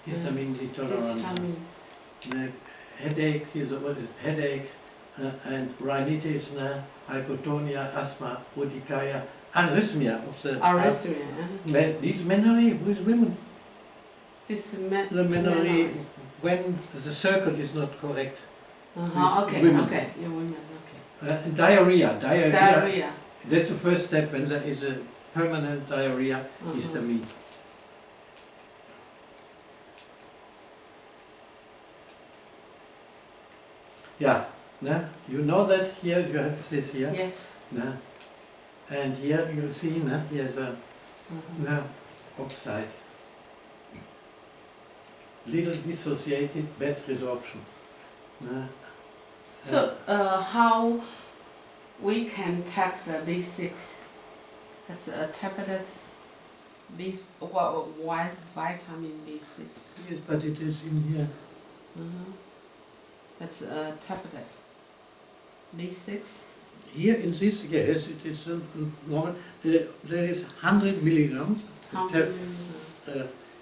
histamine intolerant. Headache is what is headache and rhinitis, hypotonia, asthma, urticaria, arrhythmia of the heart. These memory with women. The memory when the circle is not correct. Okay, women. Okay. Diarrhea. Diarrhea. That's the first step when there is a permanent diarrhea, histamine. Yeah, you know that here you have this here. Yes. And here you see, here's a oxide. Little dissociated, bad resorption. So, how we can take the B6? That's a tablet. Why vitamin B6? Yes, but it is in here. That's a tablet. B6. Here in this, yes, it is normal. There is 100 milligrams.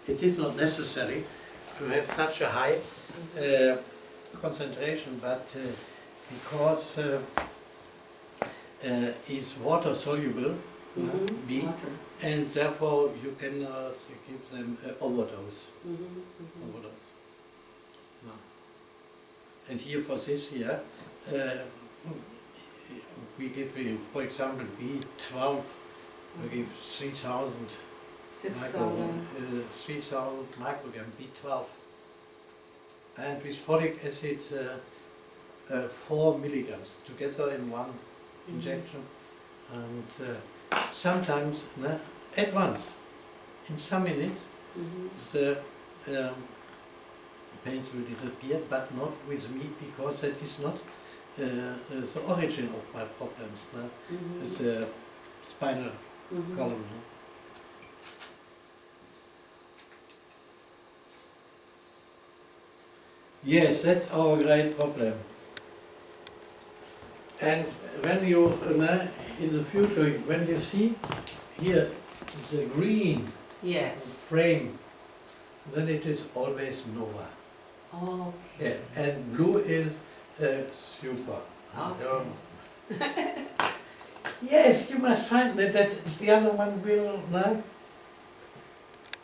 It is not necessary to have such a high concentration, but because it's water soluble, B, Water. and therefore you cannot give them overdose. Overdose. No. And here for this year, we give, for example, B12, we give 3,000 microgram B12. And with folic acid, 4 milligrams together in one injection. And sometimes, at once, in some minutes, the pains will disappear, but not with me, because that is not the origin of my problems. It's the spinal column. Yes, that's our great problem. And when you, in the future, when you see here the green frame, then it is always NOVA. Okay. Yeah, and blue is super. Okay. Yes, you must find that the other one will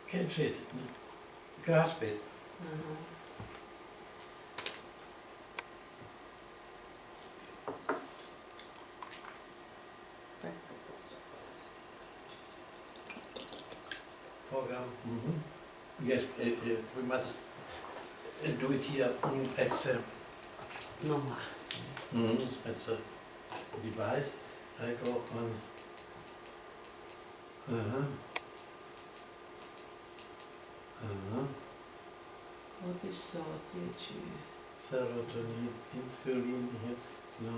catch it, grasp it. Program. Yes, we must do it here at the at the device. I go on. What is Serotonin, insulin, no.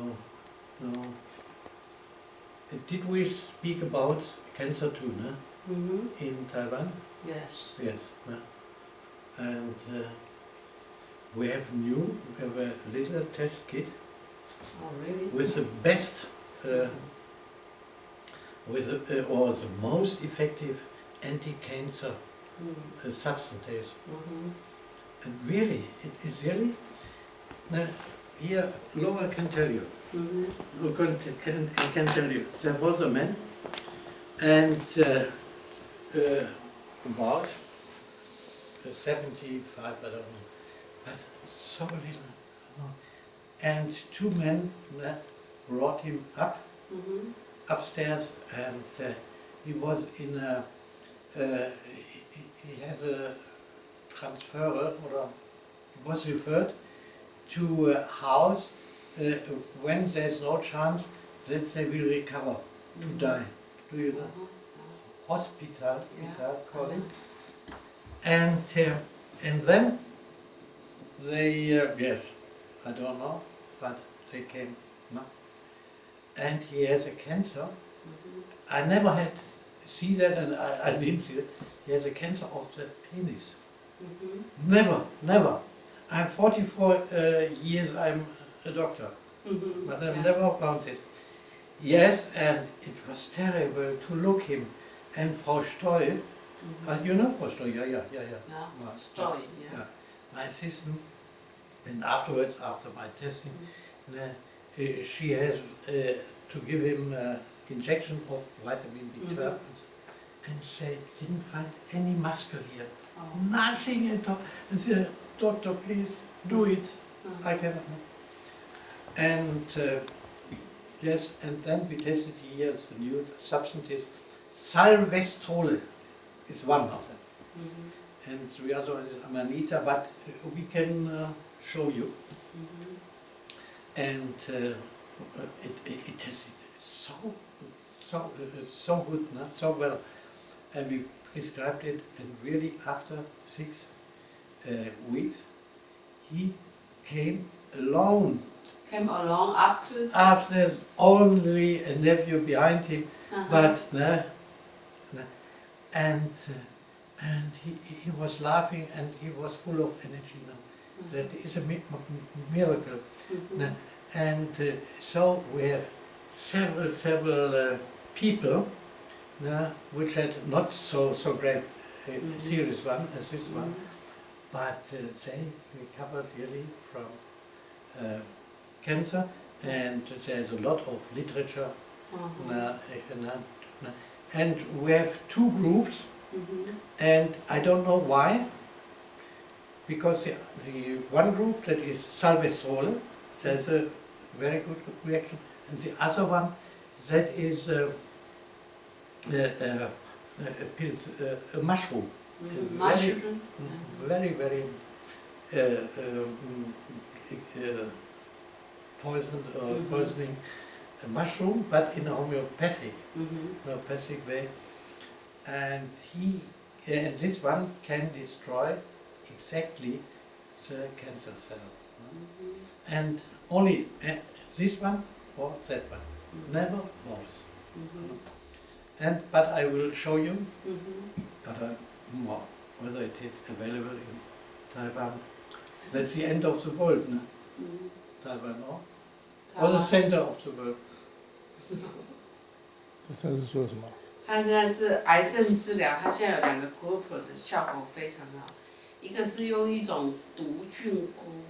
Did we speak about cancer too, in Taiwan? Yes. Yes. And we have a little test kit with the best, or the most effective anti-cancer substances. And really, it is really, here Laura can tell you, can tell you, there was a man, and about 75, I don't know, but so little. And two men brought him up, upstairs, and he was in a, he has a transfer, or he was referred to a house when there's no chance that they will recover, to die. Do you know? Hospital, called it. And then they, yes, I don't know, but they came, and he has a cancer. I never had see that, and I didn't see it. He has a cancer of the penis. Never. I'm 44 years, I'm a doctor, but I've never found this. Yes, and it was terrible to look him. And Frau Stoll, You know for sure, yeah. Yeah, story, yeah. My sister, and afterwards, after my testing, she has to give him injection of vitamin B12, and she didn't find any muscle here, nothing at all. And said, doctor, please do it. I cannot. And yes, and then we tested here the new substances. Salvestrol is one of them. And the other one is amanita, but we can show you. And it tasted so good, not so well. And we prescribed it, and really after 6 weeks, he came alone. Came along up to... After only a nephew behind him, but and he was laughing, and he was full of energy now. That is a miracle. And so we have several people which had not so great serious one as this one, but they recovered really from cancer, and there's a lot of literature. And we have 2 groups, and I don't know why, because the one group that is salvestrol, there's a very good reaction, and the other one that is a mushroom. Mushroom? Very poisoning mushroom, but in a homeopathic way. And this one can destroy exactly the cancer cells. And only this one or that one, never both. But I will show you more whether it is available in Taiwan. That's the end of the world, no? Taiwan, or the center of the world. 这算是说什么？他现在是癌症治疗，他现在有2个 group 的效果非常好，一个是用一种毒菌菇，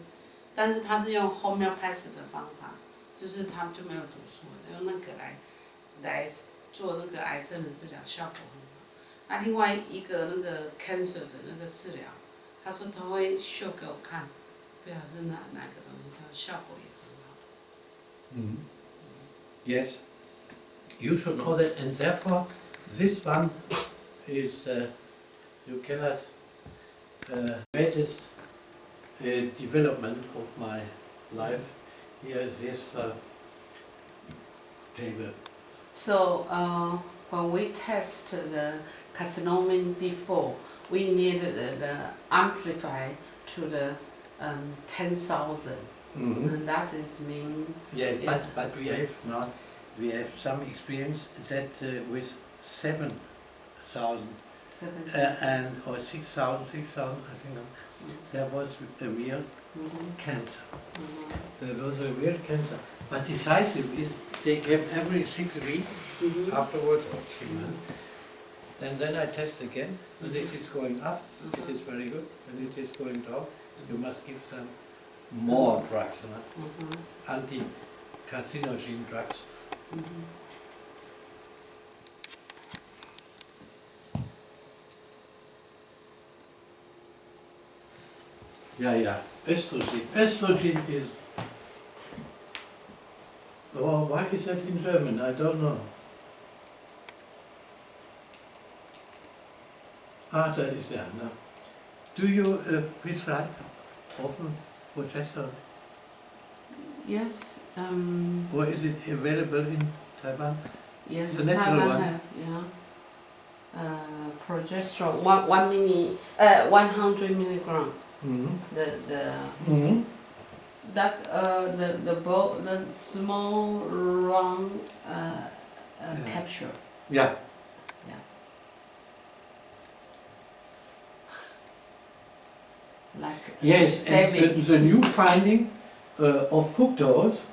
但是他是用 homeopathic 的方法，就是他们就没有毒素，用那个来做那个癌症的治疗，效果很好。那另外一个那个 cancer 的那个治疗，他说他会秀给我看，不晓得是哪个东西，他效果也很好。Yes, you should know that, and therefore this one is you cannot greatest development of my life. Here is this table. So when we test the carcinomin D4, we need the amplify to the 10,000. And that is mean. Yeah, but we have some experience that with 7,000 and or 6,000, I think there was a real cancer. There was a real cancer, but decisive is they came every 6 weeks afterwards or 3 months. And then I test again, and it is going up, it is very good, and it is going down. You must give them more drugs, anti-carcinogen drugs. Yeah, estrogen. Estrogen is... Oh, why is that in German? I don't know. That is there, no. Do you prescribe often progesterone? Yes. Or is it available in Taiwan? Yes, the natural Taiwan one? have, yeah. Progesterone, 100 milligram. The small round capsule. Yeah. Like Yes, and the new finding of fructose,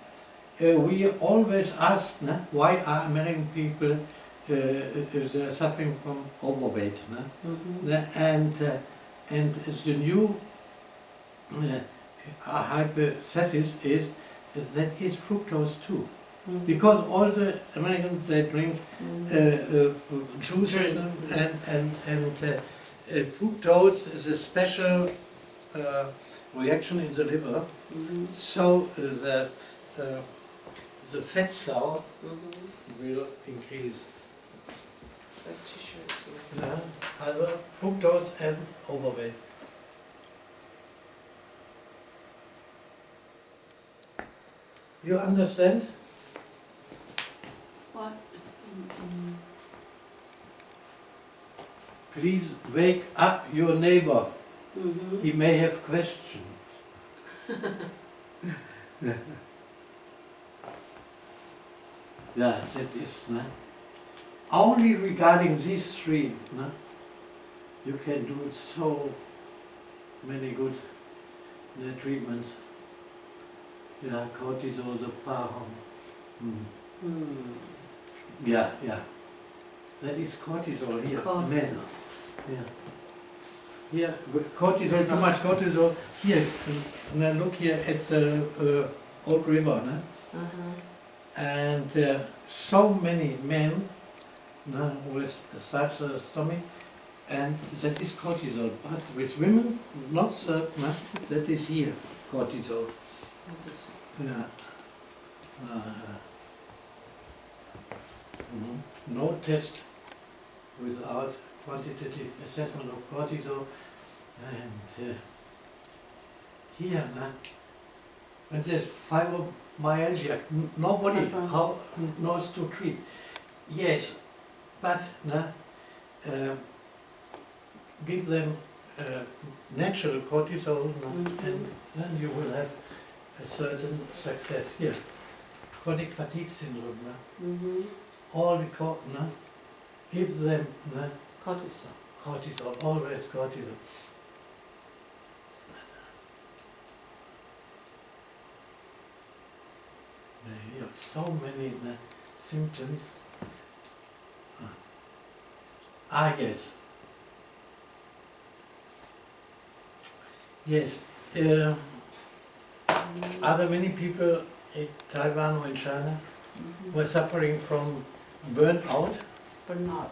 we always ask, why are American people they're suffering from overweight. No? Mhm. And the new hypothesis is that is fructose too. Mhm. Because all the Americans, they drink Mhm. juice Drink. and fructose is a special reaction in the liver. Mhm. So the fat cell Mhm. will increase. Fat tissues, yeah. Yeah, also fructose and overweight. You understand? What? Mhm. Please wake up your neighbor. Mhm. He may have questions. Yeah, that is. No? Only regarding these three, no? You can do so many good treatments. Yeah, cortisol, the power. Hmm. Yeah, yeah. That is cortisol here. Cortisol. Yeah. Here, cortisol, too much cortisol. Here, now look here at the old river, no? And so many men no, with such a stomach, and that is cortisol. But with women, not so, no, that is here, cortisol. Yeah. No test without quantitative assessment of cortisol. And here, no, when there's fibromyalgia, nobody how knows to treat. Yes, but no, give them natural cortisol, no, and then you will have a certain success here. Chronic fatigue syndrome, no? Mhm. All the no? Give them no? Cortisol. Cortisol, always cortisol. There are so many symptoms. Yes. Yes. Are there many people in Taiwan or in China who are suffering from burnout? Burnout.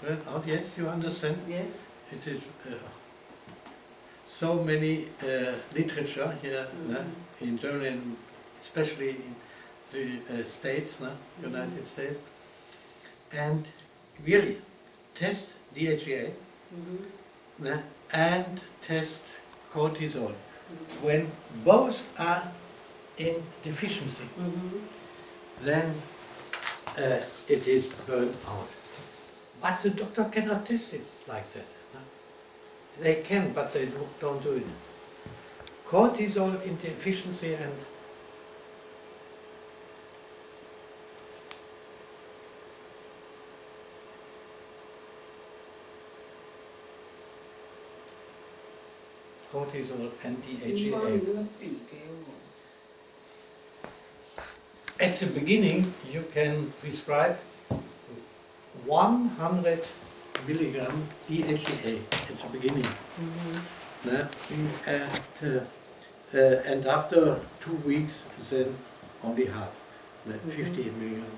Burnout, yes, you understand? Yes. It is so many literature here in Germany, and especially in the States, United States, and really test DHEA and test cortisol. When both are in deficiency, then it is burnout. But the doctor cannot test it like that. No? They can, but they don't do it. Cortisol in deficiency and cortisol and DHEA. At the beginning, you can prescribe 100 milligram DHEA at the beginning. And after 2 weeks, then only half, 15 milligram.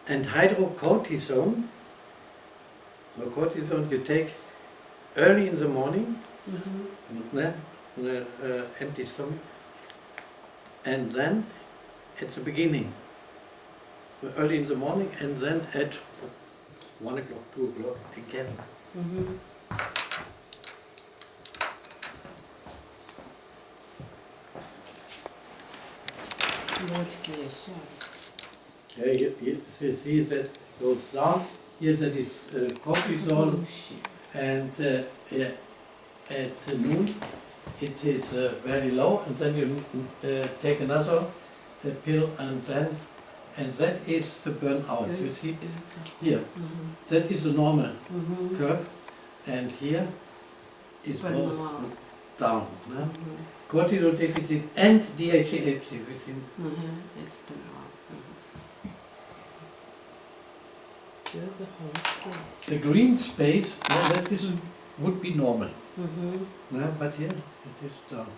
And hydrocortisone, the cortisone you take early in the morning, empty stomach, and then at the beginning, early in the morning, and then at 1 o'clock, 2 o'clock again. You see that goes down. Here that is cortisol, and at noon it is very low, and then you take another pill, and then and that is the burnout. You see here, that is a normal curve, and here is both down. No? Cortisol deficit and DHA deficit. It's burnout. 觉得是红色。 The green space, that is, would be normal. No, but here it is down.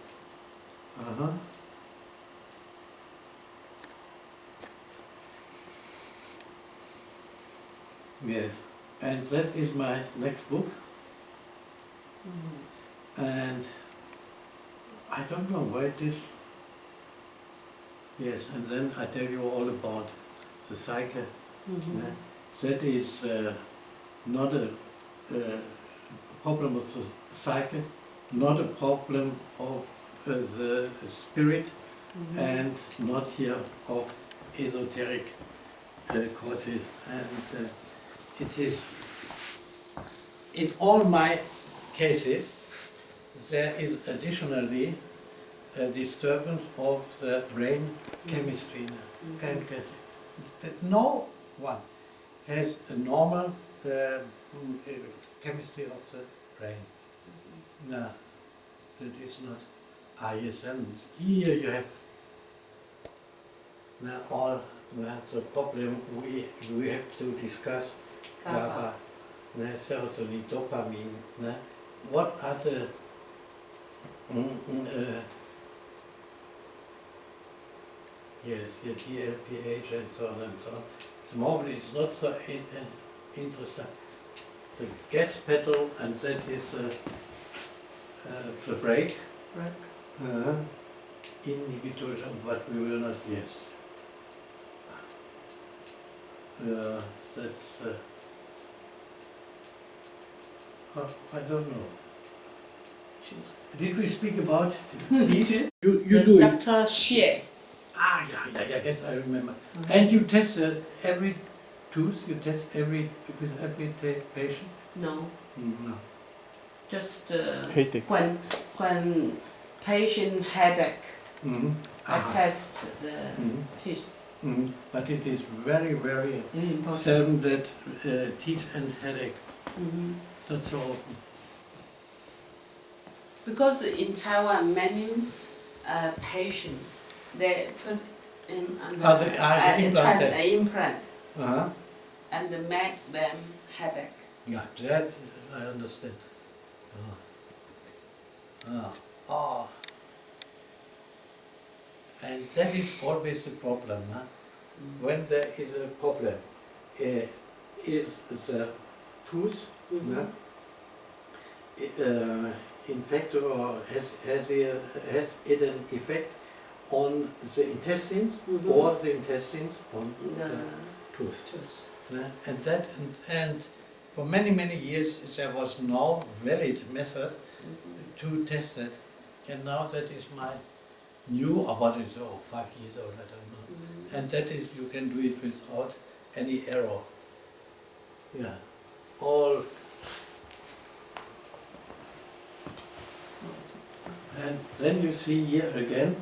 Yes, and that is my next book. And I don't know where it is. Yes, and then I tell you all about the cycle. That is not a problem of the cycle, not a problem of the spirit, and not here of esoteric causes. And it is, in all my cases, there is additionally a disturbance of the brain chemistry. No one has a normal chemistry of the brain. No, that is not. Yes, and here you have all the problem we have to discuss. GABA, serotonin, dopamine. What are the yes, your GLPH and so on and so on. Normally it's not so interesting. The gas pedal, and that is the brake. Inhibitors, but we will not, yes. That's, I don't know. Did we speak about teeth? You do it. Dr. Xie. Yeah, yes, I remember. And you test every tooth, you test with every patient? No. No. Just Headache. when patient headache, I test the teeth. But it is very, very seldom that teeth and headache. Not so often. Because in Taiwan, many patients they put in the implant and make them headache. Yeah, that I understand. And that is always the problem. When there is a problem, is the tooth infected or has it an effect on the intestines or the intestines on the tooth? And for many years there was no valid method to test it, and now that is my new, about it, 5 years old, I don't know. And that is, you can do it without any error. Yeah, all. And then you see here again,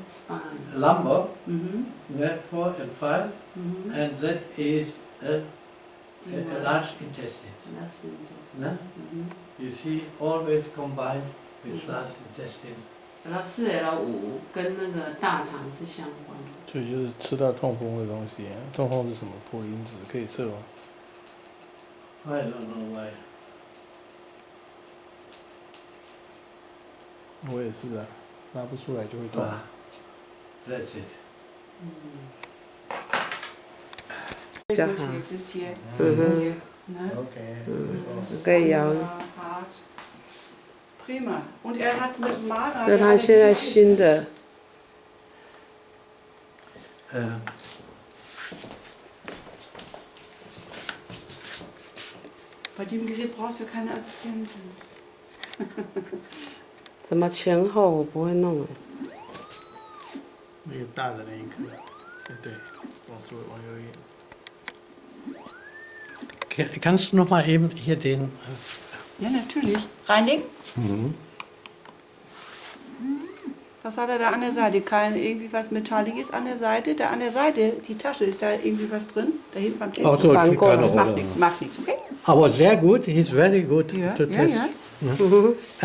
lumbar, 4 and 5, and that is a large intestines. You see, always combined with large intestines. L4、L5跟那个大肠是相关的。所以就是吃到痛风的东西，痛风是什么破因子可以测吗？ I don't know why. 我也是啊，拉不出来就会痛。That's it. 这这些， Okay. 可以摇。 Prima. Und er hat mit MORA. 那他现在新的， Bei dem Gerät brauchst du keine Assistentin. 怎么前后我不会弄哎。那个大的那一颗，对，往右一点。 Kannst du noch mal eben hier den... Ja, natürlich. Reinigen? Was hat er da an der Seite? Irgendwie was Metalliges an der Seite? Da an der Seite, die Tasche, ist da irgendwie was drin? Da hinten beim Test. Ach so, spielt keine Das macht Rolle. nichts, macht nichts, okay? Aber sehr gut, he's very good Ja, to ja, test. ja.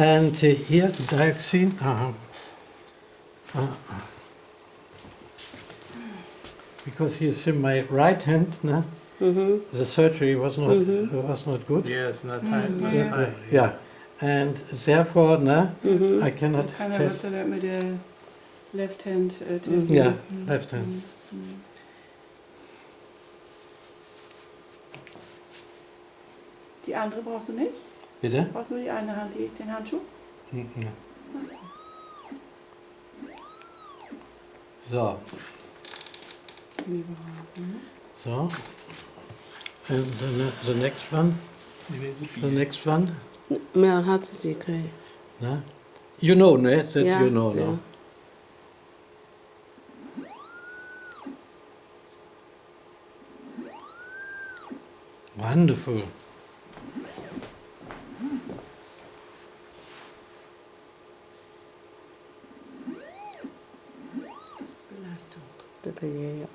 And here, the dioxin. Because he's in my right hand, no? The surgery was not good. Yes, not time. Last time. Yeah, and therefore, no, I cannot Keiner test. wird da mit der Left Hand testen. Yeah, left hand. Die andere brauchst du nicht? Bitte? Brauchst nur die eine Hand, den Handschuh? So. So. And the next one. You need to The be. next one. 没有，他自己可以。 No? You know, no? That Yeah, you know, yeah. no? Wonderful. Belastung. 这个也有。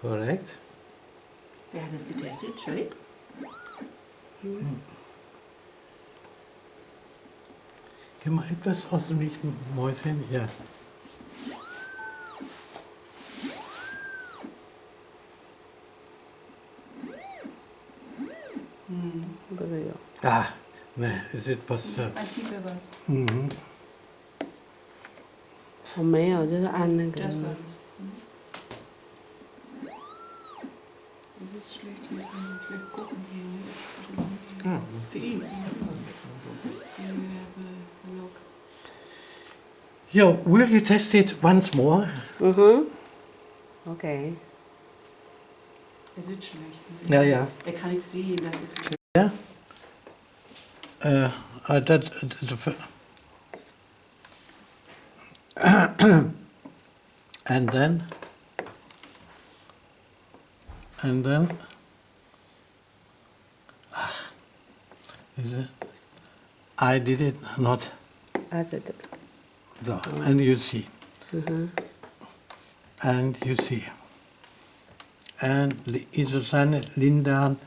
Correct. Wer hat das getestet? Shirley? Geh mal etwas aus dem Licht, Mäuschen. Ja. 这个有。 Ah, ne, ist etwas. Ein tiefer was.我没有，就是按那个。 Das war das. Das ist schlecht hier, kann man schlecht gucken hier. Für ihn. Look. Yo, will you test it once more? Okay. Er sitzt schlecht. Ja, ja. Er kann nichts sehen, das ist schlecht. Ja. And then. Is it? I did it not. Added. So, and you see. And you see. And the isocyanate, lindan,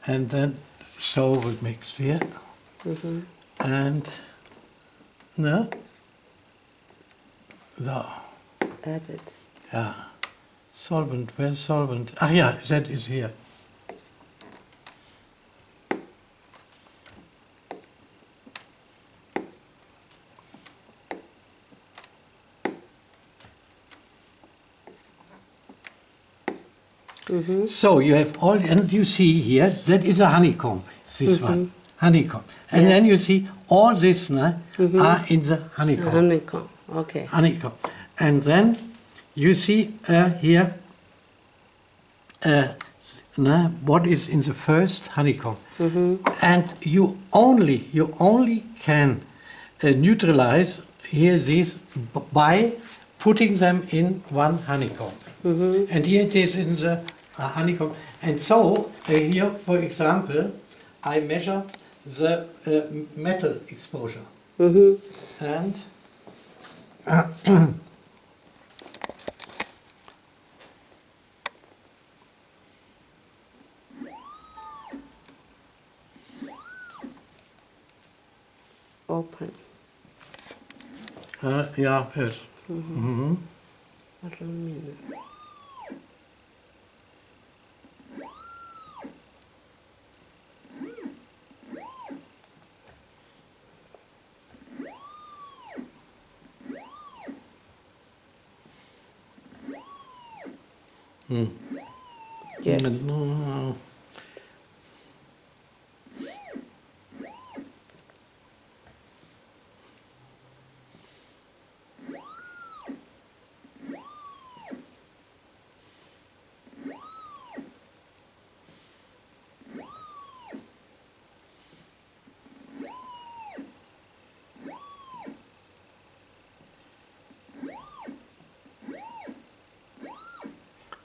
and then solvent mix here. And no. So, Added. yeah. Solvent, where's solvent? Ah, yeah, that is here. So you have all, and you see here, that is a honeycomb, this one, honeycomb. And then you see all this are in the honeycomb. Honeycomb. Okay. Honeycomb. And then you see here what is in the first honeycomb. And you only can neutralize here these by putting them in one honeycomb. And here it is in the honeycomb. And so here, for example, I measure the metal exposure. And Open. yeah, yes. Aluminum. Yes. No.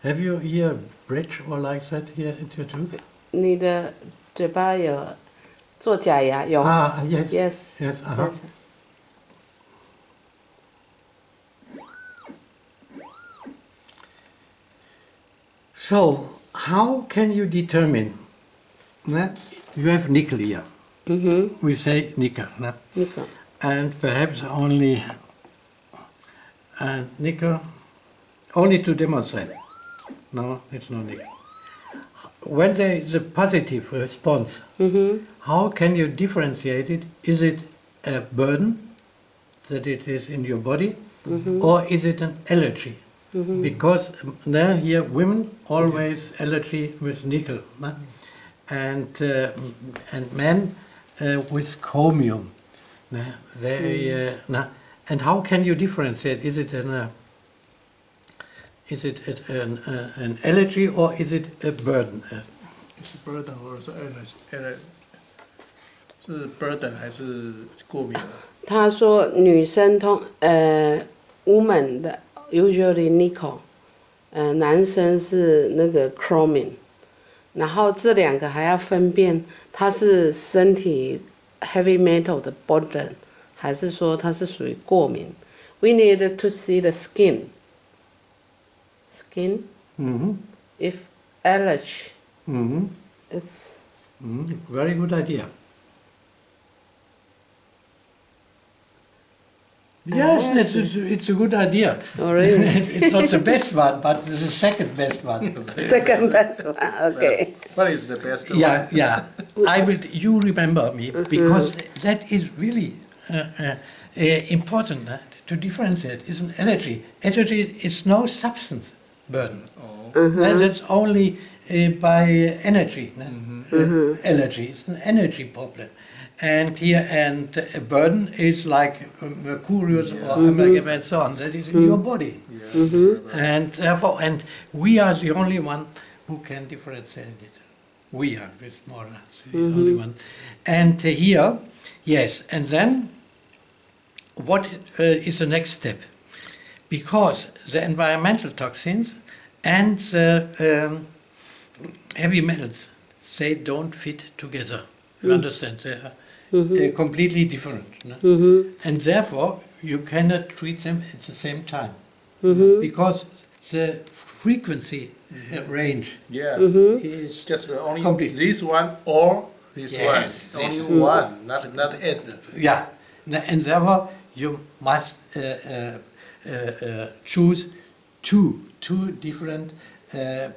Have you here a bridge or like that here at your tooth? 你的嘴巴有做假牙有 yes. Yes. Yes, uh-huh. Yes. So, how can you determine? You have nickel here. We say nickel. Nickel. And perhaps only nickel, only to demonstrate. No, it's not nickel. When there is a positive response, how can you differentiate it? Is it a burden that it is in your body, or is it an allergy? Because there here women always allergy with nickel, and men with chromium. And how can you differentiate? Is it an allergy or is it a burden?是 burden 或者是 allergy，是 burden 还是过敏？他说女生woman 的 usually nickel，男生是那个 chromium，然后这两个还要分辨它是身体 heavy metal 的 burden，还是说它是属于过敏。We need to see the skin. Skin. If allergy. It's. Very good idea. Yes, it's a good idea. Oh, really? It's not the best one, but the second best one. Second best one. Okay. What is the best one? Yeah. You remember me because that is really important to differentiate. It's an allergy. Allergy is no substance burden. That's only by energy. Allergy. It's an energy problem. And a burden is like mercurius or amalgam and so on. That is in your body. And therefore, we are the only one who can differentiate it. We are with MORA, the only one. And here, yes. And then, what is the next step? Because the environmental toxins and the heavy metals, they don't fit together. You understand? They are completely different. And therefore, you cannot treat them at the same time. Because the frequency range is just only complete. this one or this Yes, one. this Only one, not it. Yeah. And therefore, you must choose two different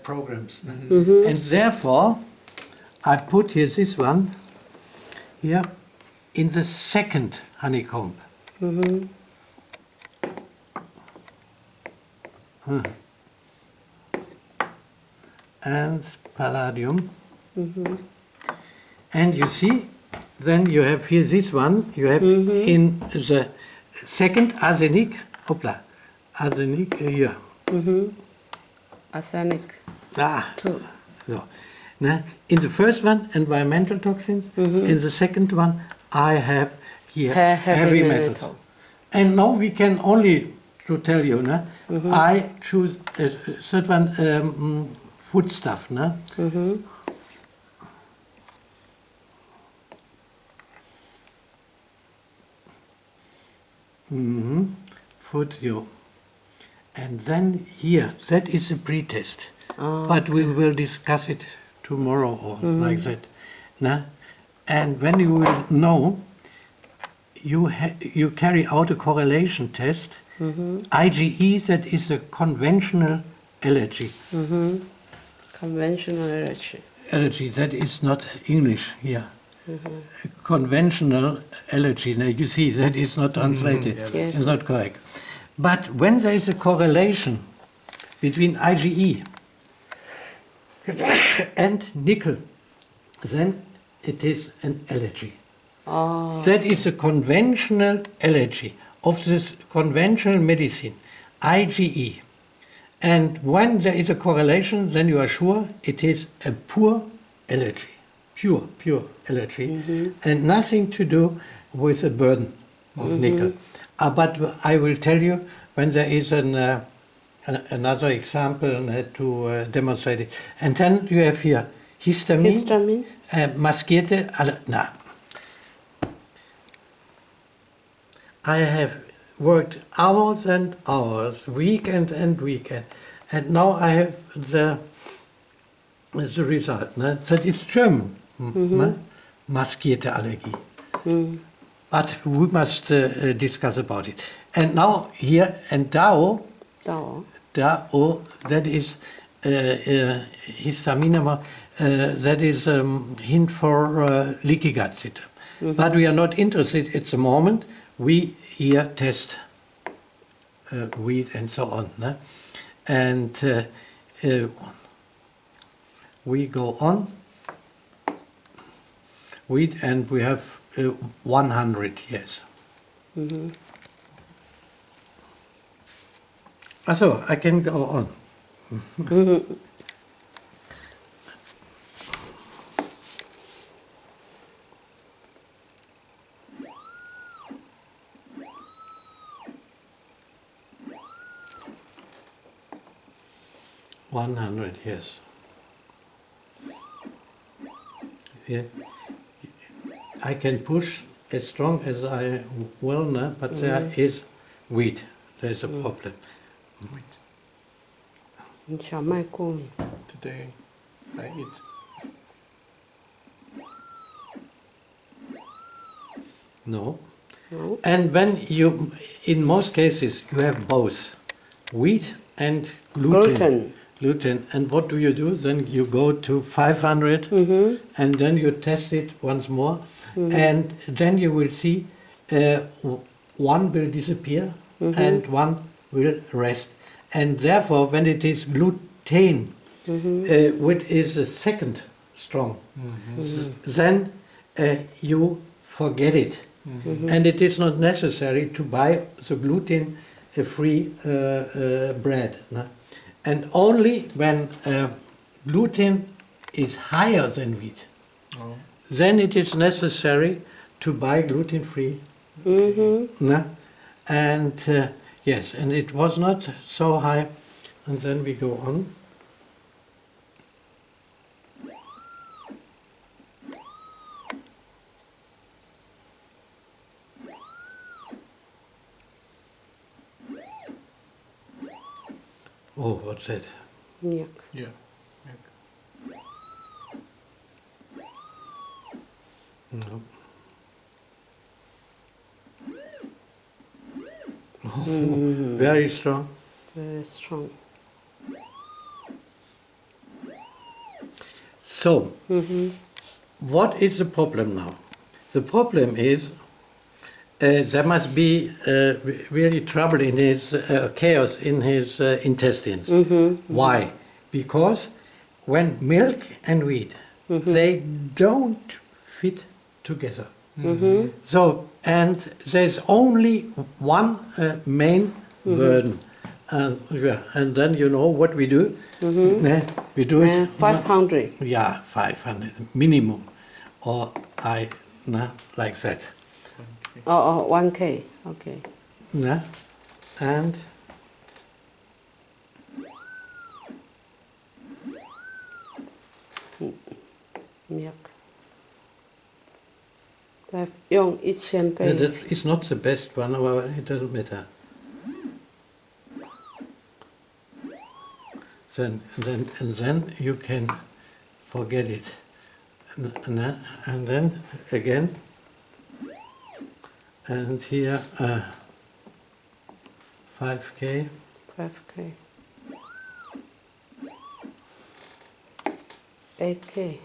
programs. And therefore, I put here this one here in the second honeycomb. And palladium. And you see, then you have here this one, you have in the second arsenic, arsenic here. Arsenic. So. Now, in the first one, environmental toxins. In the second one, I have here heavy metals. And now we can only, to tell you, I choose a certain food stuff. Food, and then here, that is a pre-test. But we will discuss it tomorrow or like that. And when you will know, you carry out a correlation test. IgE, that is a conventional allergy. Conventional allergy. Allergy, that is not English here. Conventional allergy. Now you see, that is not translated. Yes. It's not correct. But when there is a correlation between IgE and nickel, then it is an allergy. That is a conventional allergy of this conventional medicine, IgE. And when there is a correlation, then you are sure it is a pure allergy, pure allergy, and nothing to do with a burden of nickel. But I will tell you when there is another example to demonstrate it. And then you have here Histamin, Histamine. maskierte na. I have worked hours and hours, weekend and weekend, and now I have the result. Ne? That is German, maskierte Allergie. But we must discuss about it. And now here, and Dao, that is histamine, that is hint for leaky gut syndrome. But we are not interested at the moment. We here test wheat and so on. Ne? And we go on wheat, and we have 100 years. So I can go on. 100 years. Yeah. I can push as strong as I will, no? But there is wheat. There's a problem. Today I eat. No. And when you, in most cases, you have both wheat and gluten. And what do you do? Then you go to 500 and then you test it once more. And then you will see one will disappear and one will rest. And therefore, when it is gluten, which is the second strong, then you forget it. And it is not necessary to buy the gluten-free bread. No? And only when gluten is higher than wheat, then it is necessary to buy gluten-free. No? And yes, and it was not so high. And then we go on. Oh, what's that? Yeah. Yeah. No. Very strong. Very strong. So, what is the problem now? The problem is there must be really trouble in his chaos in his intestines. Why? Because when milk and wheat they don't fit together. So, and there's only one main burden. And then you know what we do? We do it. 500. Yeah, 500 minimum. Or like that. Oh, 1K. Okay. Yeah. And milk. 用1000杯。 that is not the best one, but it doesn't matter. Then you can forget it. And then again. And here 5K. 5K. 8K.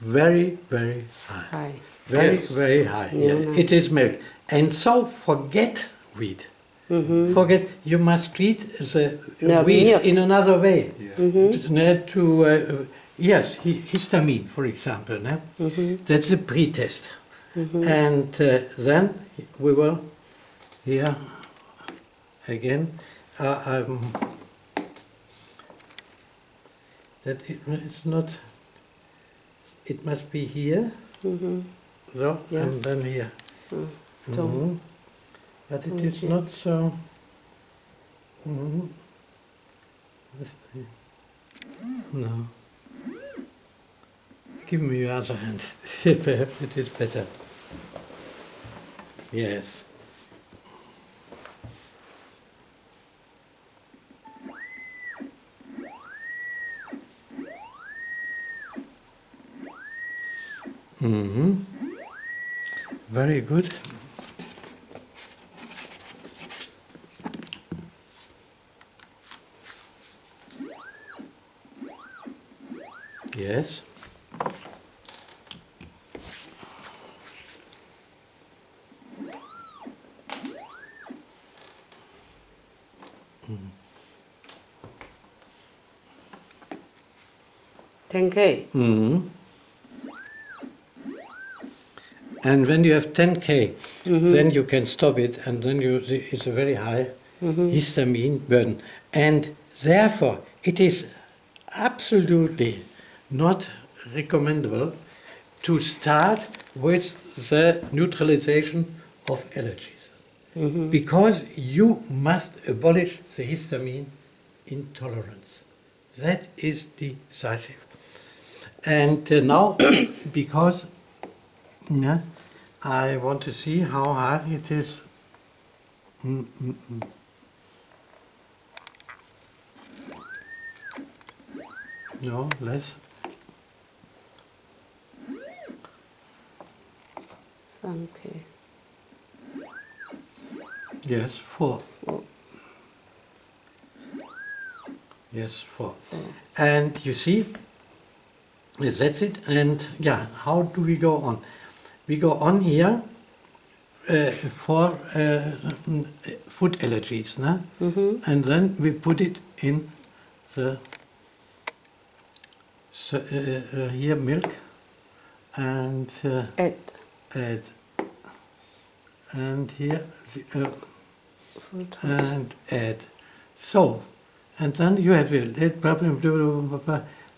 Very, very high. High. Very, Yes. very high. Yeah, Yeah. no. It is milk. And so forget wheat. Forget, you must treat the No, wheat milk. in another way. Yeah. Yes, histamine, for example. That's a pre-test. And then we will here again. That it's not. It must be here. So, Yeah. and then here. So- But it is not so. No. Give me your other hand. Perhaps it is better. Yes. Mm-hmm. Very good. Yes. Mm. 10K. Mm-hmm. And when you have 10K, then you can stop it, and then it's a very high histamine burden. And therefore, it is absolutely not recommendable to start with the neutralization of allergies. Because you must abolish the histamine intolerance. That is decisive. And now, because yeah, I want to see how high it is. No, less. 3K. Yes, 4. 4. Yes, 4. And you see, yes, that's it. And yeah, how do we go on? We go on here for food allergies, no? And then we put it in the here milk and Add. and here Fruit. and add. So, and then you have it.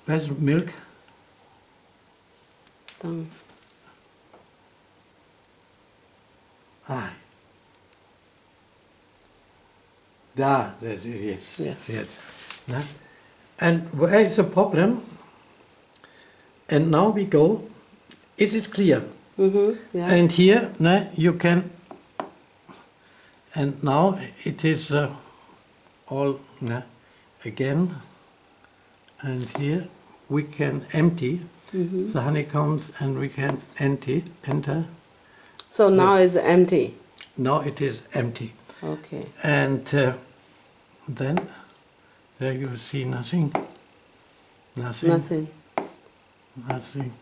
Where's milk? Down. Ah. Da, that, yes, Yes. yes. No? And where is the problem? And now we go. Is it clear? Yeah. And here, no, you can. And now it is all no, again. And here we can empty the honeycombs, and we can enter. So now it's empty. Now it is empty. Okay. And then there you see nothing, Nothing. nothing,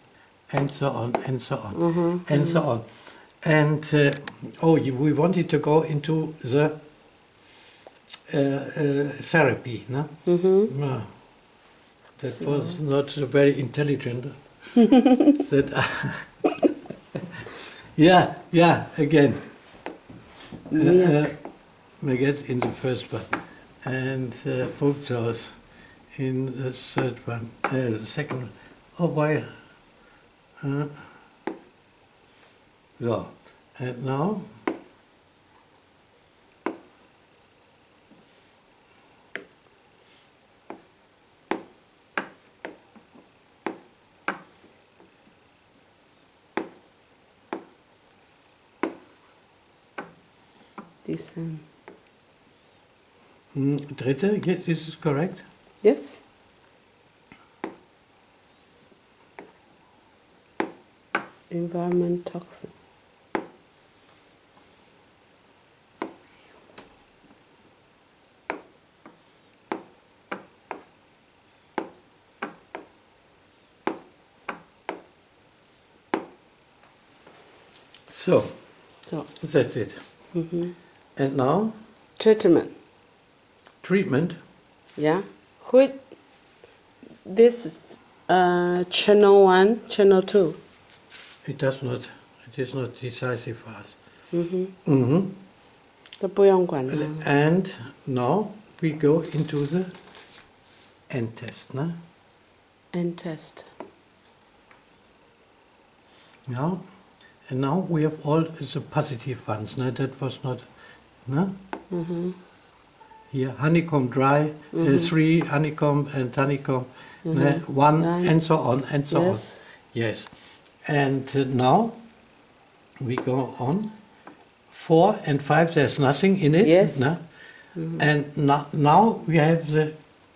and so on, and so on, and so on. And we wanted to go into the therapy, no? No, that was not very intelligent. That yeah, again. We get in the first one, and fructose in the third one, the second one. Oh, why? So, and now Descend. dritte, yes, this is correct. Yes. Environment toxin. So, So. that's it. And now, Treatment. treatment. Yeah. Which this is channel 1, channel 2. It is not decisive for us. 都不用管它。 And now we go into the end test. No? And test. Now, and now we have all the positive ones. No? That was not. No? here honeycomb dry, 3 honeycomb and honeycomb 1 Right. and so on and so on. Yes. Yes. And now we go on. 4 and 5, there's nothing in it. Yes. No? And now we have the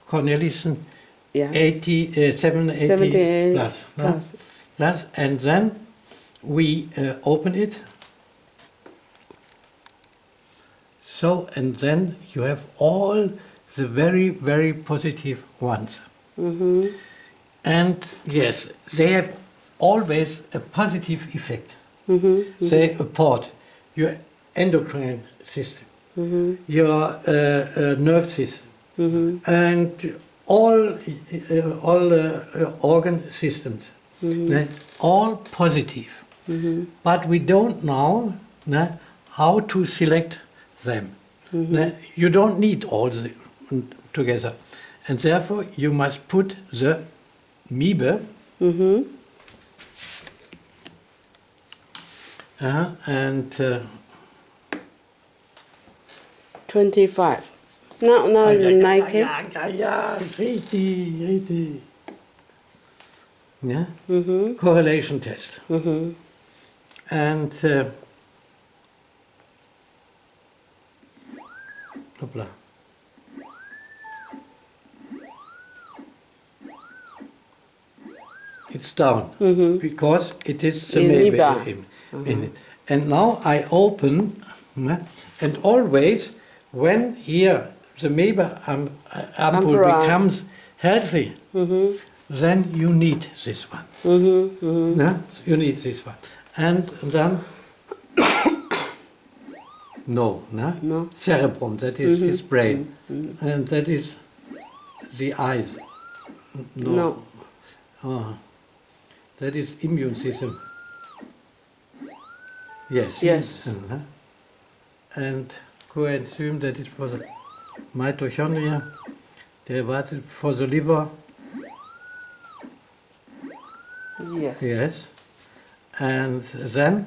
Cornelissen Yes. 780 78 plus. No? plus. Plus. And then we open it. So, and then you have all the very, very positive ones. And yes, they have always a positive effect. They support your endocrine system, your nerve system, and all organ systems. All positive. But we don't know how to select them. You don't need all the, together. And therefore you must put the Miebe and 25. Now is 19. Ja, richtig. Yeah? Correlation test. And hoppla. It's down because it is the Miebe. Miebe in it. And now I open, and always when here the Miebe ampoule Ampera. becomes healthy, then you need this one. Yeah? You need this one. And then no. Cerebrum, that is his brain. And that is the eyes. No. Oh, that is immune system. Yes. Yes. And coenzyme, that is for the mitochondria. Derivative for the liver. Yes. Yes. And then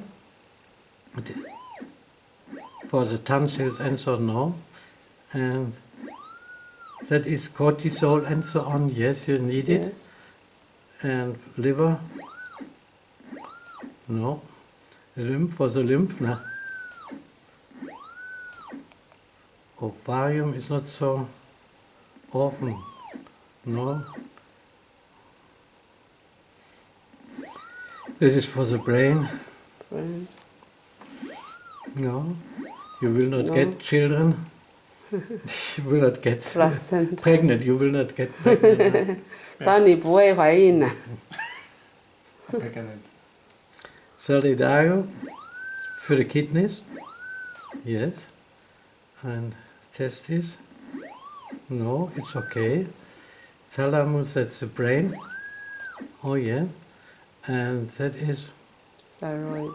for the tonsils and so on. And that is cortisol and so on. Yes, you need it. Yes. And liver. No. Lymph for the lymph. No. Ovarium is not so often. No. This is for the brain. Brain. No. You will not No. get children. You will not get Placenta. pregnant. You will not get pregnant. 当你不会怀孕了。 Solidario for the kidneys. Yes. And testes. No, it's okay. Thalamus, that's the brain. Oh yeah. And that is Thyroid.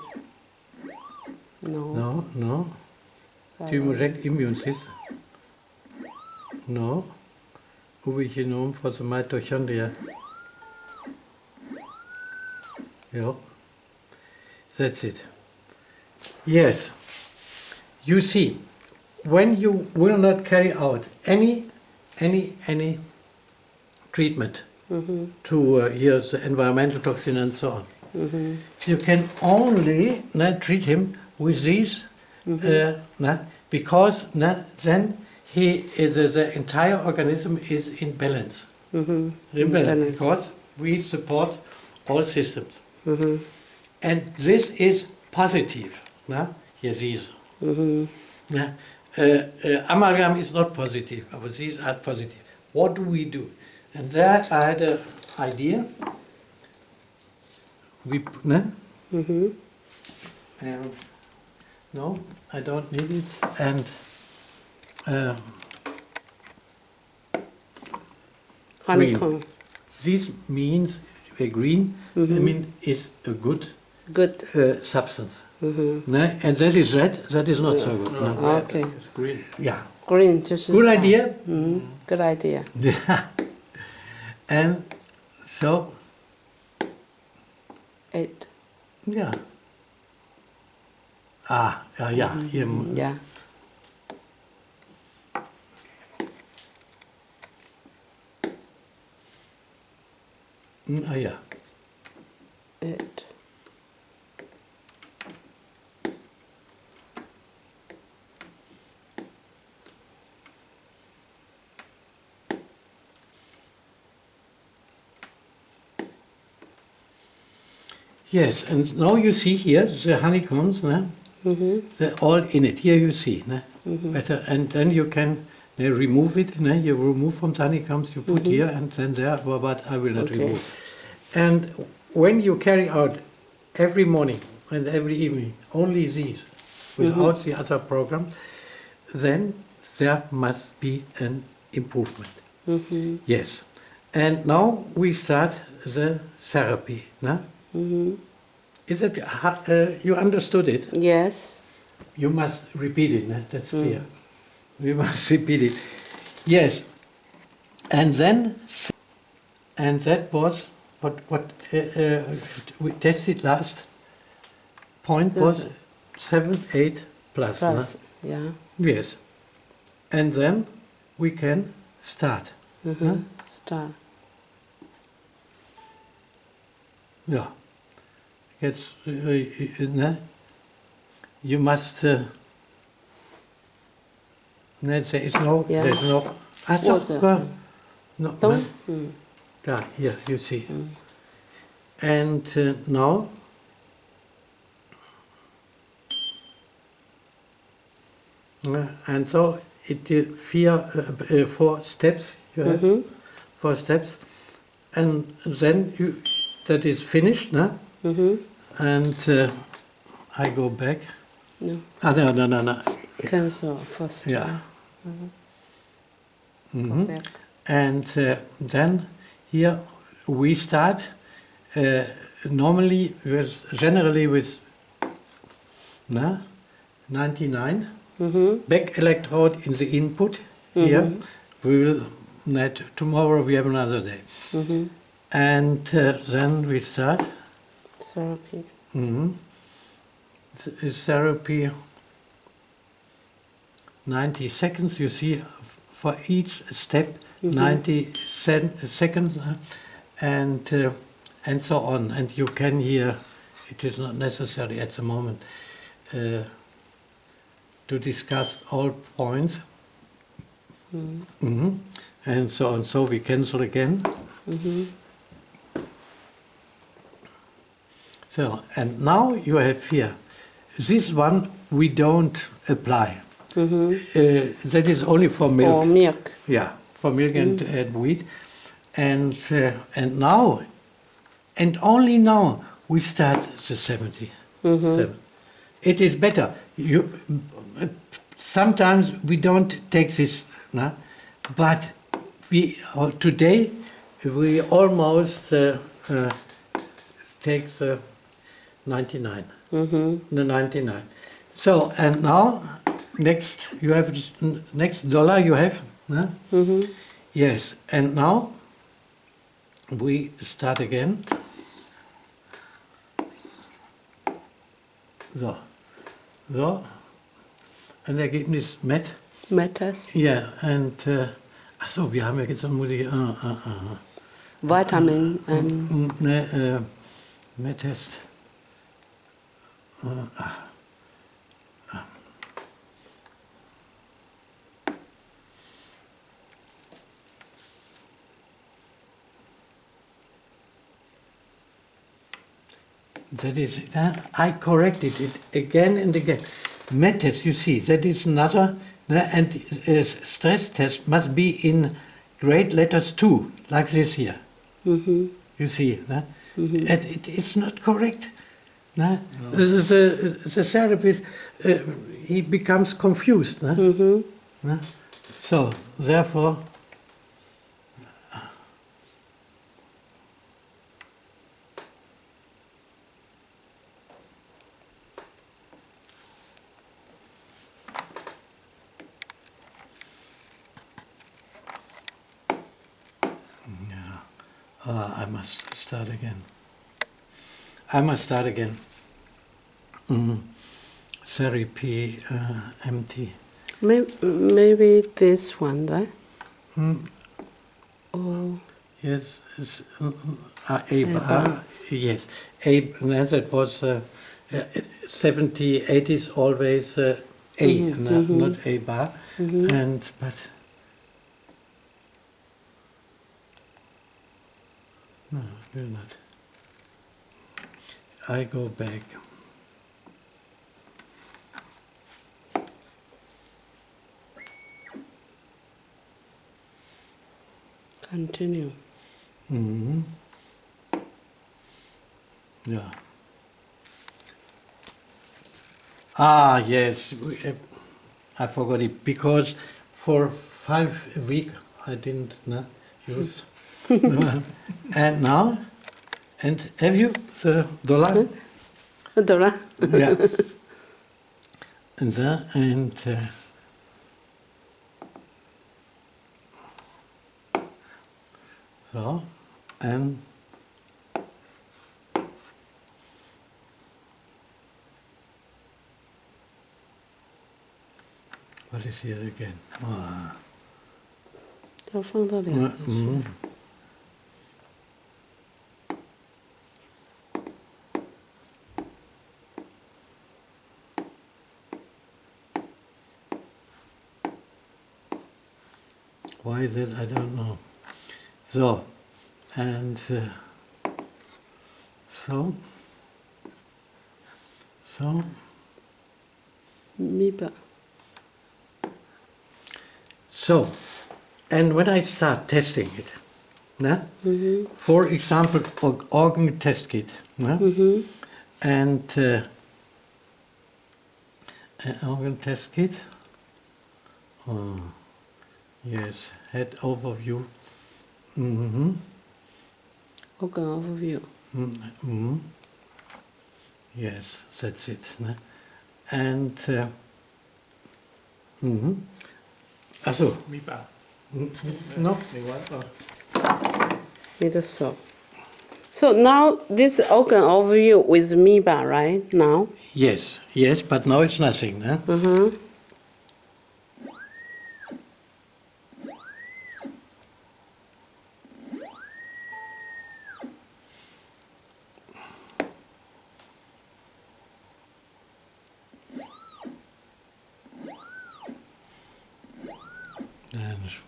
No. no. Thyroid. Thyroid immune system. No. Ubiquinome for the mitochondria. Yeah. That's it. Yes. You see, when you will not carry out any treatment to here the environmental toxin and so on, you can only treat him with these because then the entire organism is in balance. In balance, because we support all systems. And this is positive. Here, these. Amalgam is not positive, but these are positive. What do we do? And there I had an idea. And no, I don't need it. And Honeycomb. this means green. I mean, is a good substance. And that is red. That is not so good. No. Okay. It's green. Yeah. Green 就是 Good idea. Good idea. And so 8. yeah. Yeah. Here. Yeah. Yeah. It. Yes, and now you see here the honeycombs, ne? They're all in it. Here you see, ne? Better, and then you can remove it. Ne? You remove from the honeycombs, you put here and then there, but I will not Okay. remove. And when you carry out every morning and every evening only these, without the other programs, then there must be an improvement. Yes. And now we start the therapy. Ne? Is it, you understood it? Yes. You must repeat it, ne? That's clear. We must repeat it. Yes. And then, and that was what we tested last point was 7, 8 plus. Plus. Yeah. Yes. And then we can start. Start. Yeah. Jetzt, ne? You must. No, there is no. Yeah. There's no. Water. No. Don't. Yeah, here you see. And now. And so it 4 steps you have. 4 steps, and then you. That is finished, no? And I go back. No. No. Cancel first. Yeah. Back. And then here we start generally with 99. Back electrode in the input here. We will tomorrow we have another day. And then we start Therapy. Therapy 90 seconds, you see, for each step 90 seconds, and so on. And you can hear, it is not necessary at the moment to discuss all points, and so on. So we cancel again. So, and now you have here, this one we don't apply. That is only for milk. For milk. Yeah, for milk and wheat. And now, and only now, we start the 70. It is better. Sometimes we don't take this, but today we almost take the 99. The 99. So, and now, next dollar you have? Yes, and now we start again. So. Ein Ergebnis met? Matters. Ja, und, achso, wir haben ja jetzt, muss ich, Vitamin. Met-Test. That is, I corrected it again and again. Met-Test, you see, that is another, and stress test must be in great letters too, like this here. You see, and it's not correct. No. The therapist, he becomes confused. So, therefore, I must start again. Therapy, empty. Maybe this one, right? Oh. Yes, A bar. Yes, A. No, that was 70, 80s always A, not A bar. And but no, will not. I go back. Continue. Yeah. Ah, yes. I forgot it because for 5 weeks I didn't use. And now, and have you the dollar? $1. Yeah. And so, and what is here again? Ah. 要放到2个去。Why is it? I don't know. So, and so,米吧。 so, and when I start testing it, for example, organ test kit, and organ test kit, yes, head overview. Organ overview. Yes, that's it. And also, MIBA no, 没关哦。你的手。So now this organ overview with MIBA, right? Now. yes, but now it's nothing. And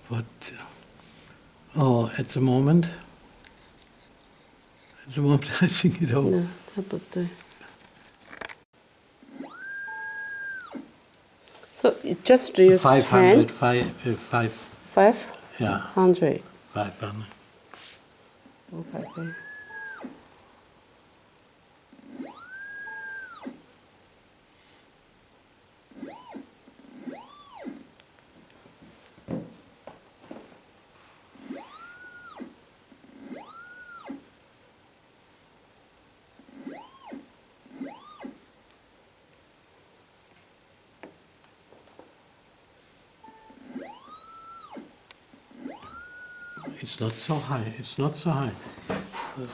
what? Oh, at the moment, I think it over. 它不对。So it just use 500, 10, 5, 500. yeah, 500. Okay. It's not so high. It's not so high.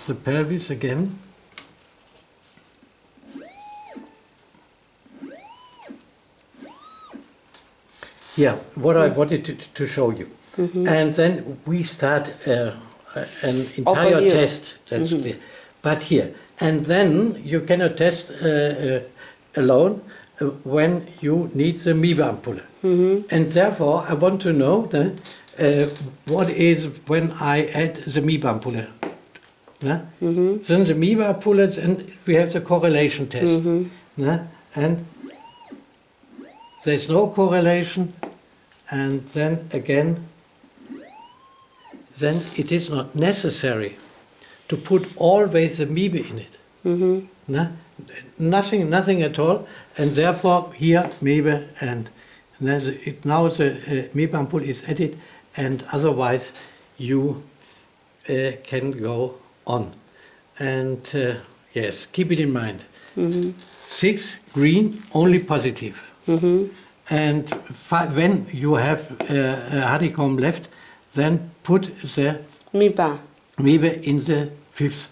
The pelvis again. Yeah, what I wanted to show you. And then we start an entire Overview. test, that's clear. But here, and then you cannot test alone when you need the MIBA ampulle. And therefore, I want to know what is when I add the MIBA ampulle. Then the MIBA ampulle, and we have the correlation test. And there's no correlation, and then again, then it is not necessary to put always the MIBA in it. Nothing at all, and therefore here MIBA, and now the MIBA ampulle is added, and otherwise you can go on. And yes, keep it in mind. 6 green, only positive. And when you have a honeycomb left, then put the MIBA. in the 5th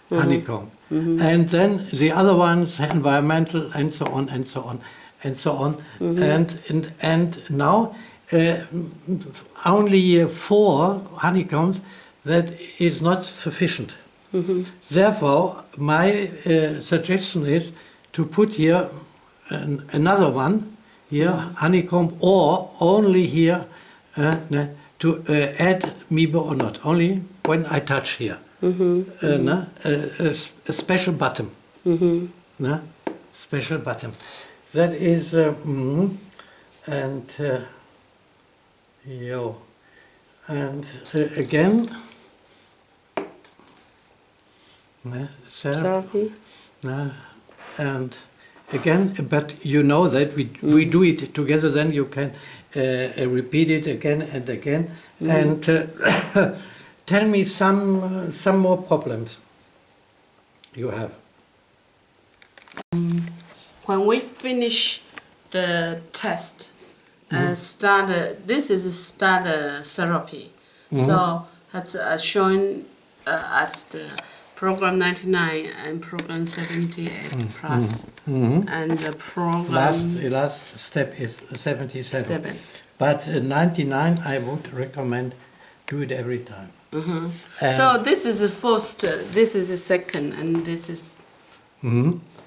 honeycomb. And then the other ones, environmental, and so on, and so on, and so on. And now only 4 honeycombs, that is not sufficient. Therefore, my suggestion is to put here another one, here, honeycomb, or only here to add mibe or not, only when I touch here. A special button. Special button. That is, and again, Therapy. and again, but you know that we do it together, then you can repeat it again and again. And tell me some more problems you have. When we finish the test, this is start therapy. So it's showing us the program 99 and program 78 plus, and the program last step is 77. 7. But 99, I would recommend do it every time. So this is the first, this is the second, and this is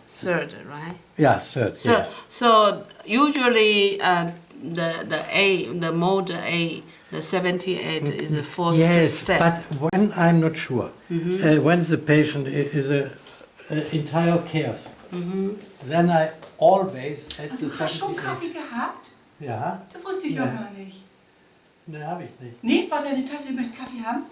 third, right? Yeah, third. So Yes. so usually the A, the mode A, the 78 is the first Yes, step. but when I'm not sure, when the patient is a entire chaos, then I always at the Du hast schon 78. Kaffee gehabt? Ja, Das wusste ich Ja. auch gar nicht. ne, habe ich nicht. Nee, war deine Tasse, du möchtest Kaffee haben?